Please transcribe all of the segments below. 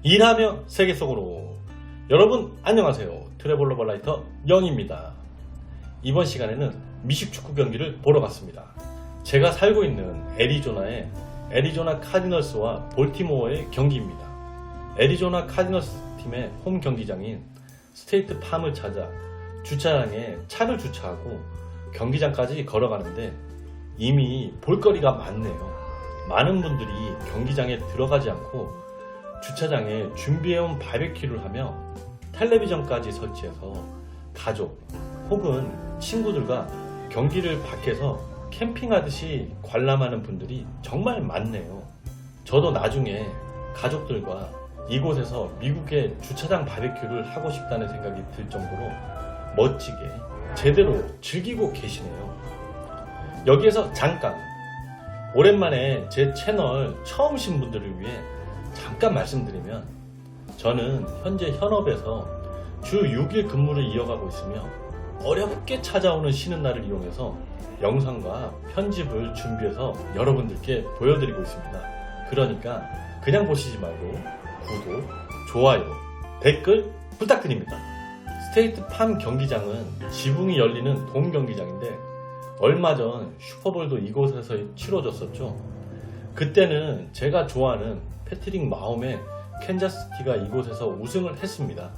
일하며 세계 속으로. 여러분 안녕하세요. 트래블러 라이터 영입니다. 이번 시간에는 미식 축구 경기를 보러 갔습니다. 제가 살고 있는 애리조나의 애리조나 카디널스와 볼티모어의 경기입니다. 애리조나 카디널스 팀의 홈 경기장인 스테이트 팜을 찾아 주차장에 차를 주차하고 경기장까지 걸어가는데 이미 볼거리가 많네요. 많은 분들이 경기장에 들어가지 않고 주차장에 준비해온 바베큐를 하며 텔레비전까지 설치해서 가족 혹은 친구들과 경기를 밖에서 캠핑하듯이 관람하는 분들이 정말 많네요. 저도 나중에 가족들과 이곳에서 미국의 주차장 바베큐를 하고 싶다는 생각이 들 정도로 멋지게 제대로 즐기고 계시네요. 여기에서 잠깐 오랜만에 제 채널 처음신 분들을 위해 잠깐 말씀드리면, 저는 현재 현업에서 주 6일 근무를 이어가고 있으며 어렵게 찾아오는 쉬는 날을 이용해서 영상과 편집을 준비해서 여러분들께 보여드리고 있습니다. 그러니까 그냥 보시지 말고 구독, 좋아요, 댓글 부탁드립니다. 스테이트 팜 경기장은 지붕이 열리는 돔 경기장인데 얼마 전 슈퍼볼도 이곳에서 치러졌었죠. 그때는 제가 좋아하는 패트릭 마홈의 캔자스시티가 이곳에서 우승을 했습니다.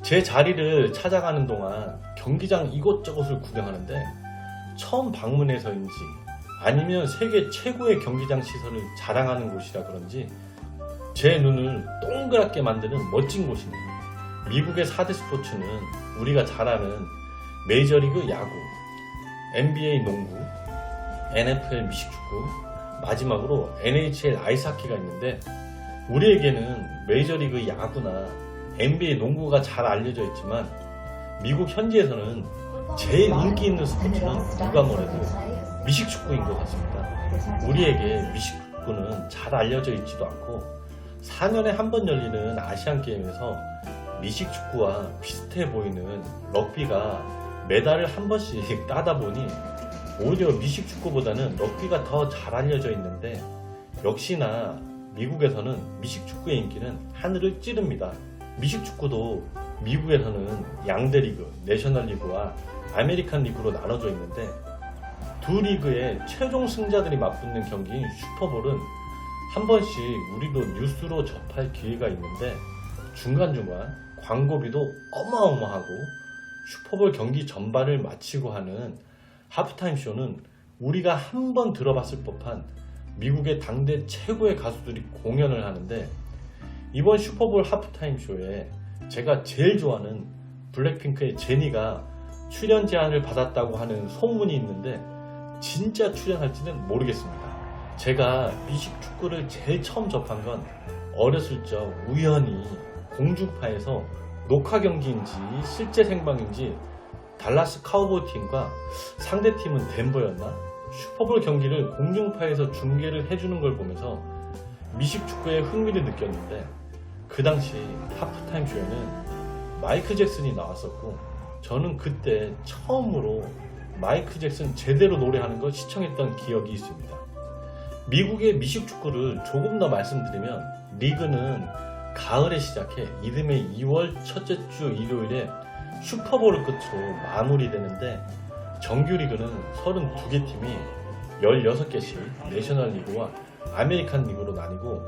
제 자리를 찾아가는 동안 경기장 이곳저곳을 구경하는데 처음 방문해서인지 아니면 세계 최고의 경기장 시설을 자랑하는 곳이라 그런지 제 눈을 동그랗게 만드는 멋진 곳이네요. 미국의 4대 스포츠는 우리가 잘 아는 메이저리그 야구, NBA 농구, NFL 미식축구, 마지막으로 NHL 아이스하키가 있는데 우리에게는 메이저리그 야구나 NBA 농구가 잘 알려져 있지만 미국 현지에서는 제일 인기 있는 스포츠는 누가 뭐래도 미식축구인 것 같습니다. 우리에게 미식축구는 잘 알려져 있지도 않고 4년에 한 번 열리는 아시안게임에서 미식축구와 비슷해 보이는 럭비가 메달을 한 번씩 따다 보니 오히려 미식축구보다는 럭비가 더 잘 알려져 있는데, 역시나 미국에서는 미식축구의 인기는 하늘을 찌릅니다. 미식축구도 미국에서는 양대리그, 내셔널리그와 아메리칸 리그로 나눠져 있는데 두 리그의 최종 승자들이 맞붙는 경기인 슈퍼볼은 한 번씩 우리도 뉴스로 접할 기회가 있는데 중간중간 광고비도 어마어마하고 슈퍼볼 경기 전반을 마치고 하는 하프타임 쇼는 우리가 한 번 들어봤을 법한 미국의 당대 최고의 가수들이 공연을 하는데, 이번 슈퍼볼 하프타임 쇼에 제가 제일 좋아하는 블랙핑크의 제니가 출연 제안을 받았다고 하는 소문이 있는데 진짜 출연할지는 모르겠습니다. 제가 미식축구를 제일 처음 접한 건 어렸을 적 우연히 공중파에서 녹화 경기인지 실제 생방인지 달라스 카우보이 팀과 상대팀은 덴버였나? 슈퍼볼 경기를 공중파에서 중계를 해주는 걸 보면서 미식축구에 흥미를 느꼈는데, 그 당시 하프타임 쇼에는 마이클 잭슨이 나왔었고 저는 그때 처음으로 마이클 잭슨 제대로 노래하는 걸 시청했던 기억이 있습니다. 미국의 미식축구를 조금 더 말씀드리면, 리그는 가을에 시작해 이듬해 2월 첫째 주 일요일에 슈퍼볼을 끝으로 마무리되는데, 정규리그는 32개 팀이 16개씩 내셔널리그와 아메리칸 리그로 나뉘고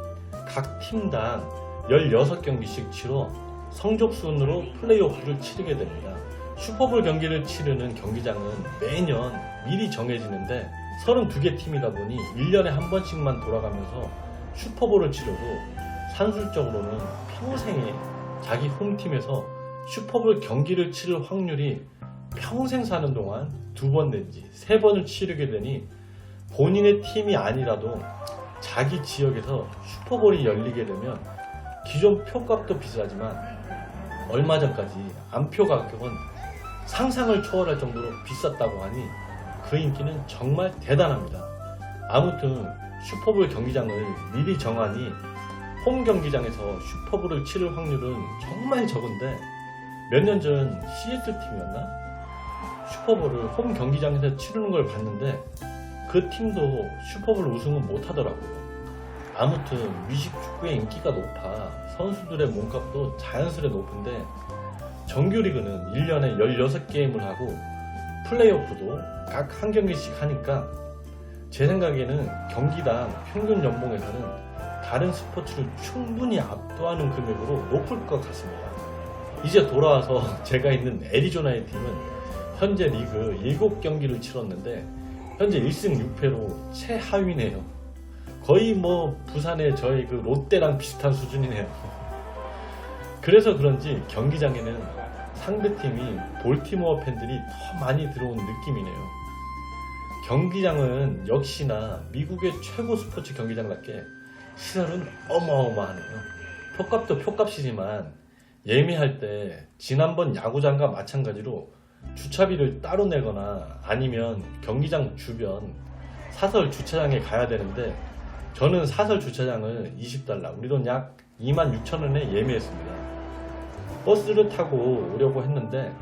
각 팀당 16경기씩 치러 성적순으로 플레이오프를 치르게 됩니다. 슈퍼볼 경기를 치르는 경기장은 매년 미리 정해지는데 32개 팀이다 보니 1년에 한 번씩만 돌아가면서 슈퍼볼을 치러도 산술적으로는 평생에 자기 홈팀에서 슈퍼볼 경기를 치를 확률이 평생 사는 동안 2번 내지 3번을 치르게 되니 본인의 팀이 아니라도 자기 지역에서 슈퍼볼이 열리게 되면 기존 표값도 비싸지만 얼마 전까지 안표 가격은 상상을 초월할 정도로 비쌌다고 하니 그 인기는 정말 대단합니다. 아무튼 슈퍼볼 경기장을 미리 정하니 홈 경기장에서 슈퍼볼을 치를 확률은 정말 적은데, 몇 년 전 시애틀 팀이었나? 슈퍼볼을 홈 경기장에서 치르는 걸 봤는데 그 팀도 슈퍼볼 우승은 못하더라고요. 아무튼 미식축구의 인기가 높아 선수들의 몸값도 자연스레 높은데 정규리그는 1년에 16게임을 하고 플레이오프도 각 한 경기씩 하니까 제 생각에는 경기당 평균 연봉에서는 다른 스포츠를 충분히 압도하는 금액으로 높을 것 같습니다. 이제 돌아와서 제가 있는 애리조나의 팀은 현재 리그 7경기를 치렀는데 현재 1승 6패로 최하위네요. 거의 뭐 부산의 저희 그 롯데랑 비슷한 수준이네요. 그래서 그런지 경기장에는 상대팀이 볼티모어 팬들이 더 많이 들어온 느낌이네요. 경기장은 역시나 미국의 최고 스포츠 경기장답게 시설은 어마어마하네요. 표값도 표값이지만 예매할 때 지난번 야구장과 마찬가지로 주차비를 따로 내거나 아니면 경기장 주변 사설 주차장에 가야 되는데 저는 사설 주차장을 $20, 우리 돈 약 26,000원에 예매했습니다. 버스를 타고 오려고 했는데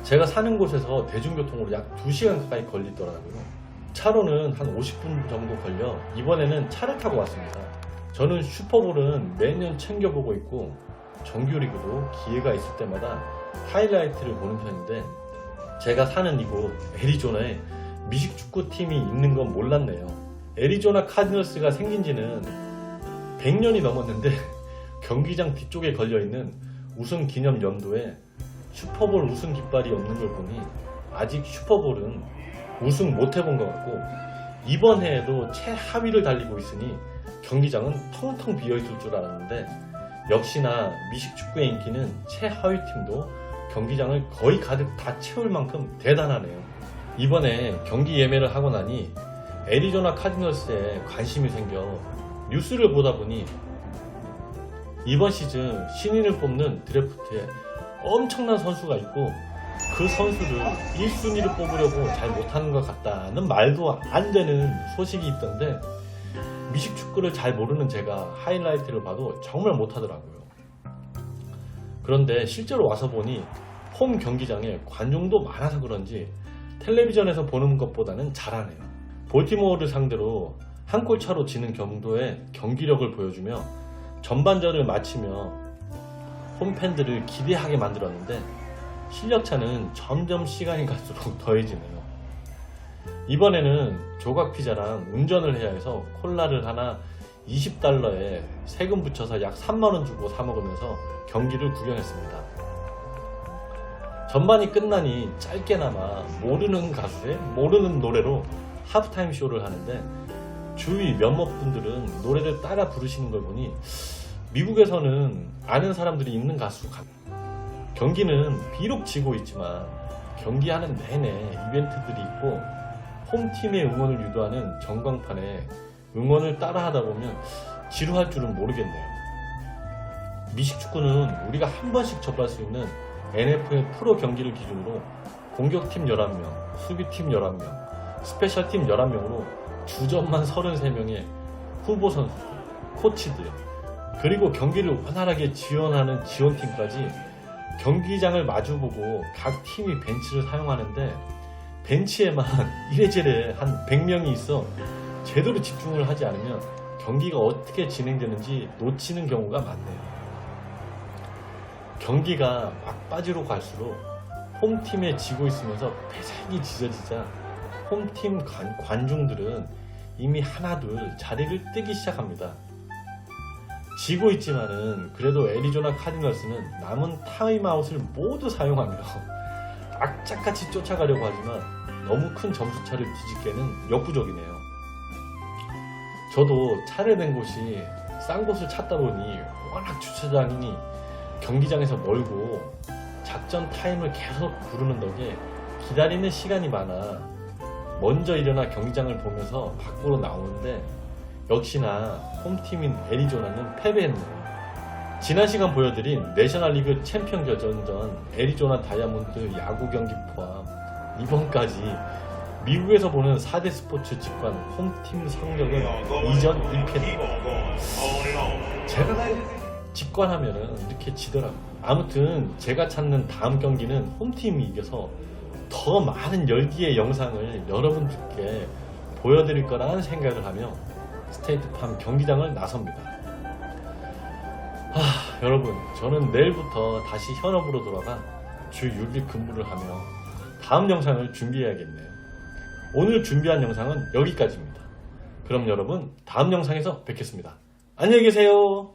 제가 사는 곳에서 대중교통으로 약 2시간 가까이 걸리더라고요. 차로는 한 50분 정도 걸려 이번에는 차를 타고 왔습니다. 저는 슈퍼볼은 매년 챙겨보고 있고 정규리그도 기회가 있을 때마다 하이라이트를 보는 편인데 제가 사는 이곳 애리조나에 미식축구팀이 있는 건 몰랐네요. 애리조나 카디널스가 생긴 지는 100년이 넘었는데 경기장 뒤쪽에 걸려있는 우승 기념 연도에 슈퍼볼 우승 깃발이 없는 걸 보니 아직 슈퍼볼은 우승 못 해본 것 같고 이번 해에도 최하위를 달리고 있으니 경기장은 텅텅 비어있을 줄 알았는데 역시나 미식축구의 인기는 최하위 팀도 경기장을 거의 가득 다 채울 만큼 대단하네요. 이번에 경기 예매를 하고 나니 애리조나 카디널스에 관심이 생겨 뉴스를 보다 보니 이번 시즌 신인을 뽑는 드래프트에 엄청난 선수가 있고 그 선수를 1순위를 뽑으려고 잘 못하는 것 같다는 말도 안 되는 소식이 있던데 미식축구를 잘 모르는 제가 하이라이트를 봐도 정말 못하더라고요. 그런데 실제로 와서 보니 홈 경기장에 관중도 많아서 그런지 텔레비전에서 보는 것보다는 잘하네요. 볼티모어를 상대로 한 골 차로 지는 정도의 경기력을 보여주며 전반전을 마치며 홈팬들을 기대하게 만들었는데 실력차는 점점 시간이 갈수록 더해지네요. 이번에는 조각피자랑 운전을 해야 해서 콜라를 하나 $20에 세금 붙여서 약 3만원 주고 사 먹으면서 경기를 구경했습니다. 전반이 끝나니 짧게나마 모르는 가수의 모르는 노래로 하프타임 쇼를 하는데 주위 몇몇 분들은 노래를 따라 부르시는 걸 보니 미국에서는 아는 사람들이 있는 가수 같아요. 경기는 비록 지고 있지만 경기하는 내내 이벤트들이 있고 홈팀의 응원을 유도하는 전광판에 응원을 따라 하다 보면 지루할 줄은 모르겠네요. 미식축구는 우리가 한 번씩 접할 수 있는 NFL 프로 경기를 기준으로 공격팀 11명, 수비팀 11명, 스페셜팀 11명으로 주전만 33명의 후보 선수들, 코치들, 그리고 경기를 원활하게 지원하는 지원팀까지 경기장을 마주보고 각 팀이 벤치를 사용하는데 벤치에만 이래저래 한 100명이 있어 제대로 집중을 하지 않으면 경기가 어떻게 진행되는지 놓치는 경우가 많네요. 경기가 막바지로 갈수록 홈팀에 지고 있으면서 패색이 짙어지자 홈팀 관중들은 이미 하나둘 자리를 뜨기 시작합니다. 지고 있지만은 그래도 애리조나 카디널스는 남은 타임아웃을 모두 사용하며 악착같이 쫓아가려고 하지만 너무 큰 점수차를 뒤집기에는 역부족이네요. 저도 차례된 곳이 싼 곳을 찾다 보니 워낙 주차장이니 경기장에서 멀고 작전 타임을 계속 부르는 덕에 기다리는 시간이 많아 먼저 일어나 경기장을 보면서 밖으로 나오는데 역시나 홈팀인 애리조나는 패배했네요. 지난 시간 보여드린 내셔널리그 챔피언 결정전 애리조나 다이아몬드 야구 경기 포함 이번까지 미국에서 보는 4대 스포츠 직관 홈팀 성적은 2전 1패입니다. 제가 직관하면은 이렇게 지더라고요. 아무튼 제가 찾는 다음 경기는 홈팀이 이겨서 더 많은 열기의 영상을 여러분들께 보여드릴 거라는 생각을 하며 스테이트팜 경기장을 나섭니다. 여러분, 저는 내일부터 다시 현업으로 돌아가 주 6일 근무를 하며 다음 영상을 준비해야겠네요. 오늘 준비한 영상은 여기까지입니다. 그럼 여러분, 다음 영상에서 뵙겠습니다. 안녕히 계세요.